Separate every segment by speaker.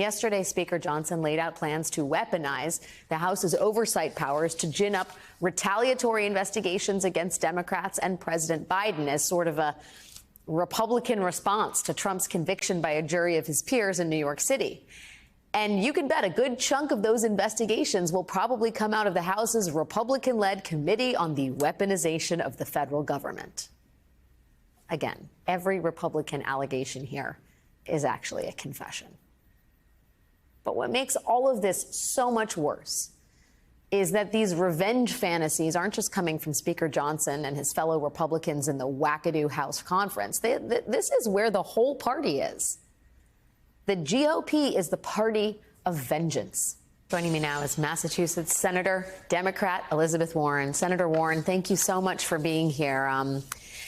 Speaker 1: Yesterday, Speaker Johnson laid out plans to weaponize the House's oversight powers to gin up retaliatory investigations against Democrats and President Biden as sort of a Republican response to Trump's conviction by a jury of his peers in New York City. And you can bet a good chunk of those investigations will probably come out of the House's Republican-led Committee on the Weaponization of the Federal Government. Again, every Republican allegation here is actually a confession. But what makes all of this so much worse is that these revenge fantasies aren't just coming from Speaker Johnson and his fellow Republicans in the wackadoo House conference. This is where the whole party is. The GOP is the party of vengeance. Joining me now is Massachusetts Senator, Democrat Elizabeth Warren. Senator Warren, thank you so much for being here.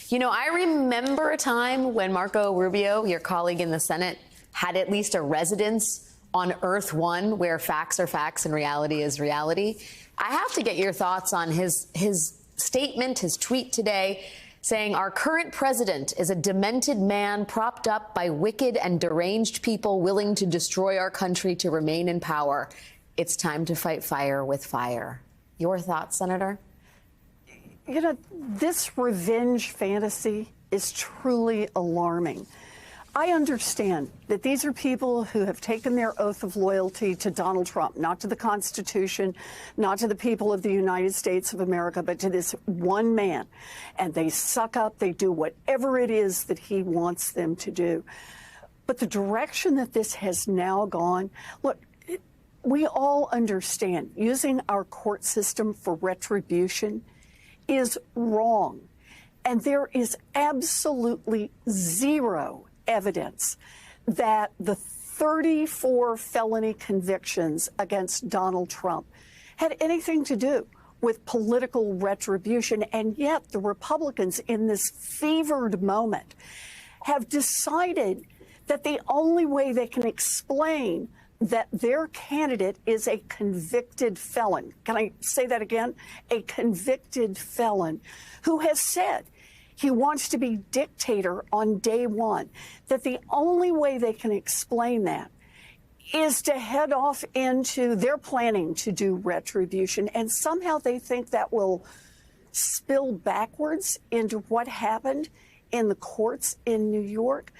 Speaker 1: You know, I remember a time when Marco Rubio, your colleague in the Senate, had at least a residence on Earth One, where facts are facts and reality is reality. I have to get your thoughts on his statement, his tweet today, saying our current president is a demented man propped up by wicked and deranged people willing to destroy our country to remain in power. It's time to fight fire with fire. Your thoughts, Senator?
Speaker 2: You know, this revenge fantasy is truly alarming. I understand that these are people who have taken their oath of loyalty to Donald Trump, not to the Constitution, not to the people of the United States of America, but to this one man. And they suck up, they do whatever it is that he wants them to do. But the direction that this has now gone, look, we all understand using our court system for retribution is wrong. And there is absolutely zero evidence that the 34 felony convictions against Donald Trump had anything to do with political retribution. And yet the Republicans in this fevered moment have decided that the only way they can explain that their candidate is a convicted felon. Can I say that again? A convicted felon who has said he wants to be dictator on day one, that the only way they can explain that is to head off into their planning to do retribution. And somehow they think that will spill backwards into what happened in the courts in New York.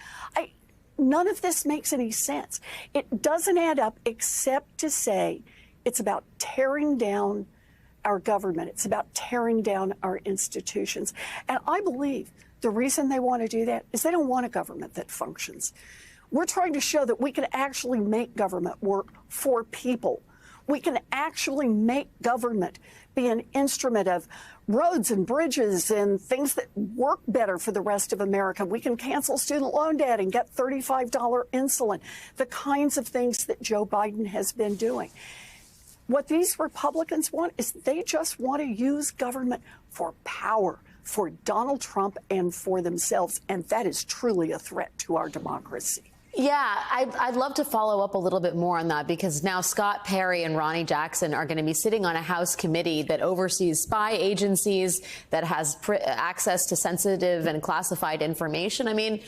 Speaker 2: None of this makes any sense. It doesn't add up except to say it's about tearing down our government. It's about tearing down our institutions. And I believe the reason they want to do that is they don't want a government that functions. We're trying to show that we can actually make government work for people. We can actually make government be an instrument of roads and bridges and things that work better for the rest of America. We can cancel student loan debt and get $35 insulin, the kinds of things that Joe Biden has been doing. What these Republicans want is they just want to use government for power, for Donald Trump and for themselves. And that is truly a threat to our democracy.
Speaker 1: Yeah, I'd love to follow up a little bit more on that, because now Scott Perry and Ronny Jackson are going to be sitting on a House committee that oversees spy agencies, that has access to sensitive and classified information. I mean,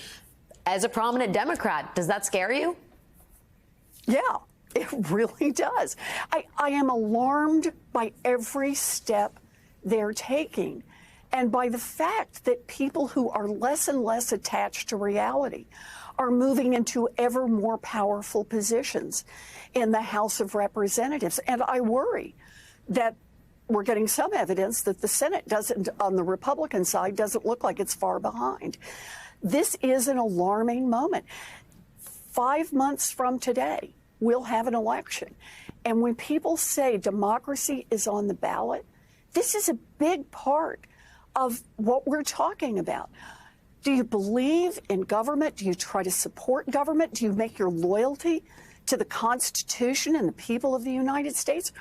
Speaker 1: as a prominent Democrat, does that scare you?
Speaker 2: Yeah. It really does. I am alarmed by every step they're taking and by the fact that people who are less and less attached to reality are moving into ever more powerful positions in the House of Representatives. And I worry that we're getting some evidence that the Senate doesn't, on the Republican side, doesn't look like it's far behind. This is an alarming moment. 5 months from today, we'll have an election. And when people say democracy is on the ballot, this is a big part of what we're talking about. Do you believe in government? Do you try to support government? Do you make your loyalty to the Constitution and the people of the United States?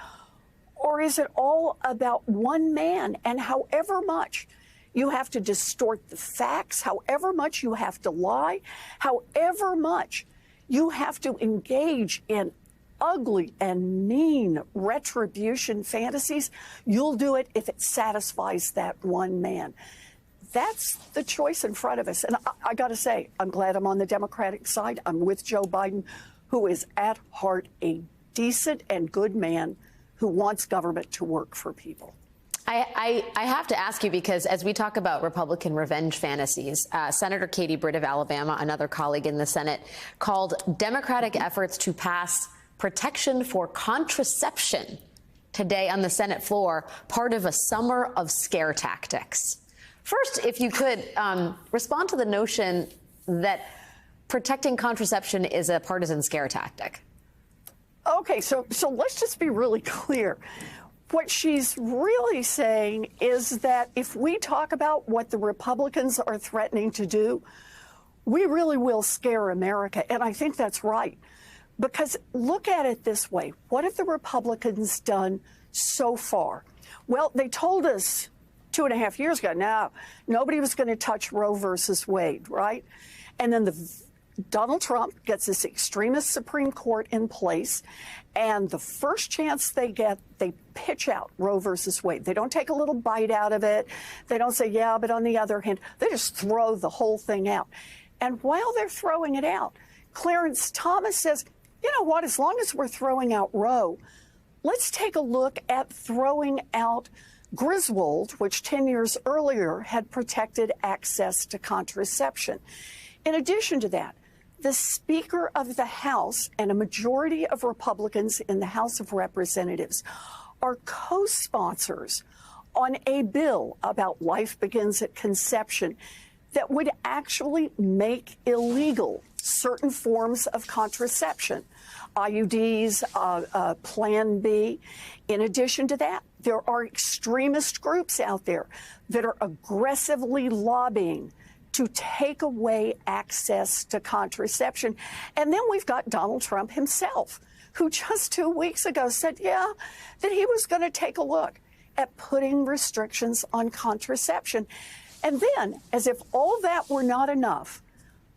Speaker 2: Or is it all about one man? And however much you have to distort the facts, however much you have to lie, however much you have to engage in ugly and mean retribution fantasies, you'll do it if it satisfies that one man. That's the choice in front of us. And I got to say, I'm glad I'm on the Democratic side. I'm with Joe Biden, who is at heart a decent and good man who wants government to work for people.
Speaker 1: I have to ask you, because as we talk about Republican revenge fantasies, Senator Katie Britt of Alabama, another colleague in the Senate, called Democratic efforts to pass protection for contraception today on the Senate floor part of a summer of scare tactics. First, if you could respond to the notion that protecting contraception is a partisan scare tactic.
Speaker 2: Okay, so let's just be really clear. What she's really saying is that if we talk about what the Republicans are threatening to do, we really will scare America. And I think that's right. Because look at it this way. What have the Republicans done so far? Well, they told us 2.5 years ago, no, nobody was going to touch Roe versus Wade, right? And then Donald Trump gets this extremist Supreme Court in place, and the first chance they get, they pitch out Roe versus Wade. They don't take a little bite out of it. They don't say, yeah, but on the other hand, they just throw the whole thing out. And while they're throwing it out, Clarence Thomas says, you know what, as long as we're throwing out Roe, let's take a look at throwing out Griswold, which 10 years earlier had protected access to contraception. In addition to that, the Speaker of the House and a majority of Republicans in the House of Representatives are co-sponsors on a bill about life begins at conception that would actually make illegal certain forms of contraception, IUDs, Plan B. In addition to that, there are extremist groups out there that are aggressively lobbying to take away access to contraception. And then we've got Donald Trump himself, who just 2 weeks ago said, yeah, that he was going to take a look at putting restrictions on contraception. And then, as if all that were not enough,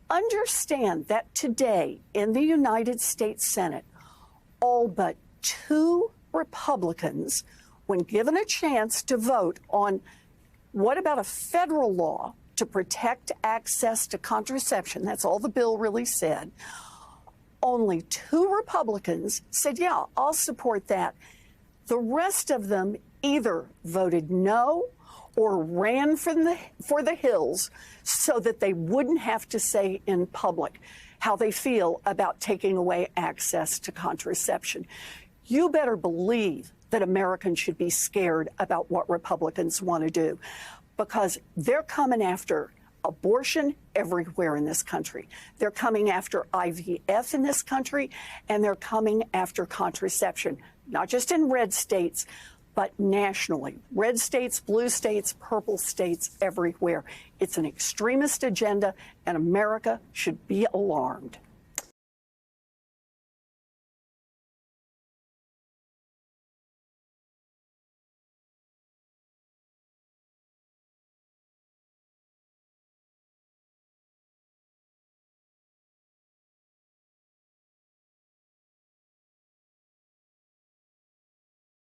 Speaker 2: understand that today in the United States Senate, all but 2 Republicans, when given a chance to vote on what about a federal law to protect access to contraception, that's all the bill really said, only 2 Republicans said, yeah, I'll support that. The rest of them either voted no or ran for the hills so that they wouldn't have to say in public how they feel about taking away access to contraception. You better believe that Americans should be scared about what Republicans want to do, because they're coming after abortion everywhere in this country. They're coming after IVF in this country, and they're coming after contraception, not just in red states, but nationally. Red states, blue states, purple states, everywhere. It's an extremist agenda, and America should be alarmed.